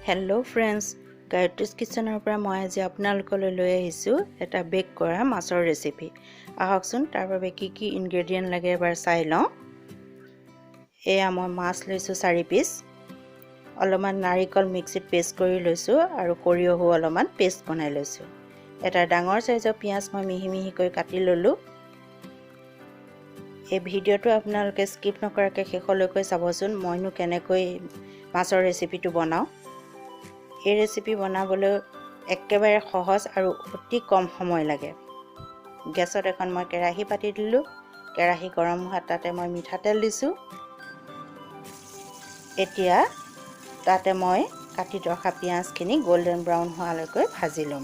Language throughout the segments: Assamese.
Hello friends, Gayatris Kitchener পৰা মই আজি আপোনালোকলৈ লৈ আহিছো এটা বেক কৰা মাছৰ ৰেচিপি। আহকচোন তাৰ বাবে কি কি ইনগ্ৰেডিয়েন্ট লাগে এবাৰ চাই লওঁ। এয়া মই মাছ লৈছো 4 পিস। অলপমান নাৰিকল মিক্সিত পেষ্ট কৰি লৈছো আৰু সৰিয়হও অলপমান পেষ্ট বনাই লৈছো। এটা ডাঙৰ সাইজৰ পিয়াজ মই মিহি মিহিকৈ কাটি ললো। এই ভিডিওটো আপোনালোকে স্কিপ নকৰাকৈ শেষলৈকৈ চাবচোন মইনো কেনেকৈ মাছৰ ৰেচিপিটো বনাও। এই ৰেচিপি বনাবলৈ একেবাৰে সহজ আৰু অতি কম সময় লাগে। গেছত এখন মই কেৰাহী পাতি দিলো। কেৰাহী গৰম হোৱাত তাতে মই মিঠাতেল দিছো। এতিয়া তাতে মই কাটি ৰখা পিয়াজখিনি গোল্ডেন ব্ৰাউন হোৱালৈকে ভাজি লম।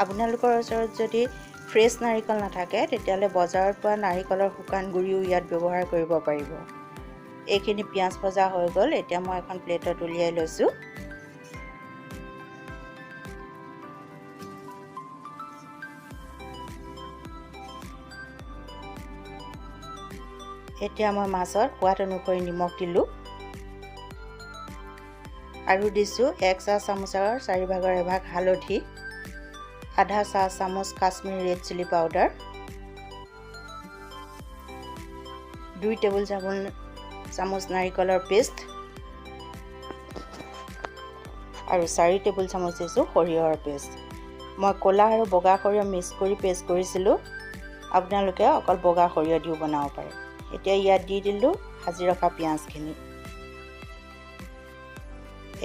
আপোনালোকৰ ওচৰত যদি ফ্ৰেছ নাৰিকল নাথাকে তেতিয়ালে বজাৰৰ পৰা নাৰিকলৰ শুকান গুড়িও ইয়াত ব্যৱহাৰ কৰিব পাৰিব। এইখিনি পিয়াজ ভজা হৈ গল। এতিয়া মই এখন প্লেটত উলিয়াই লৈছো। এতিয়া মই মাছৰ সোৱাদ অনুসৰি নিমখ দিলো আৰু দিছো 1 চাহ চামুচৰ 4/1 ভাগ হালধি, আধা চাহ চামুচ Kashmiri red chilli powder, 2 table চামুচ নাৰিকলৰ পেষ্ট আৰু 4 টেবুল চামুচ দিছো সৰিয়হৰ পেষ্ট। মই ক'লা আৰু বগা সৰিয়হ মিক্স কৰি পেষ্ট কৰিছিলো। আপোনালোকে অকল বগা সৰিয়হ দিও বনাব পাৰে। এতিয়া ইয়াত দি দিলো ভাজি ৰখা পিয়াজখিনি।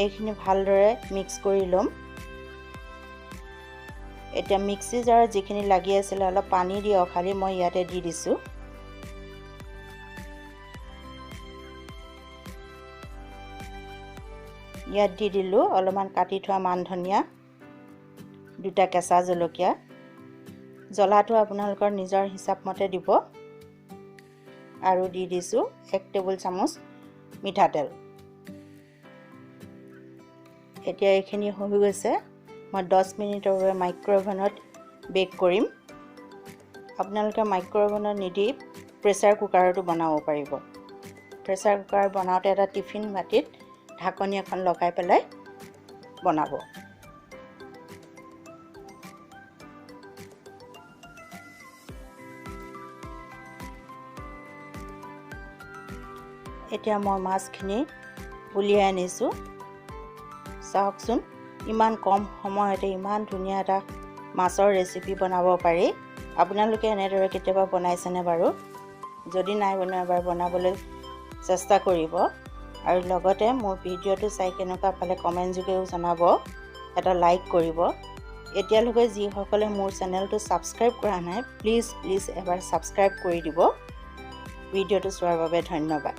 এইখিনি ভালদৰে মিক্স কৰি লম। এতিয়া মিক্সি জাৰত যিখিনি লাগি আছিল অলপ পানী দি অখালি মই ইয়াতে দি দিছো। ইয়াত দি দিলো অলপমান কাটি থোৱা মান ধনিয়া, 2টা কেঁচা জলকীয়া। জ্বলাটো আপোনালোকৰ নিজৰ হিচাপ মতে দিব। আৰু দি দিছো 1 টেবুল চামুচ মিঠাতেল। এতিয়া এইখিনি হৈ গৈছে। মই 10 মিনিটৰ বাবে মাইক্ৰ'ওভেনত বেক কৰিম। আপোনালোকে মাইক্ৰ'ওভেনত নিদি প্ৰেছাৰ কুকাৰতো বনাব পাৰিব। প্ৰেছাৰ কুকাৰ বনাওতে এটা টিফিন বাটিত ঢাকনি এখন লগাই পেলাই বনাব। এতিয়া মই মাছখিনি উলিয়াই আনিছো। চাওকচোন ইমান কম সময়তে ইমান ধুনীয়া এটা মাছৰ ৰেচিপি বনাব পাৰি। আপোনালোকে এনেদৰে কেতিয়াবা বনাইছেনে বাৰু? যদি নাই বনোৱা এবাৰ বনাবলৈ চেষ্টা কৰিব আৰু লগতে মোৰ ভিডিওটো চাই কেনেকুৱা পালে কমেন্ট যোগেও জনাব। এটা লাইক কৰিব। এতিয়ালৈকে যিসকলে মোৰ চেনেলটো সাবস্ক্ৰাইব কৰা নাই প্লিজ এবাৰ সাবস্ক্ৰাইব কৰি দিব। ভিডিওটো চোৱাৰ বাবে ধন্যবাদ।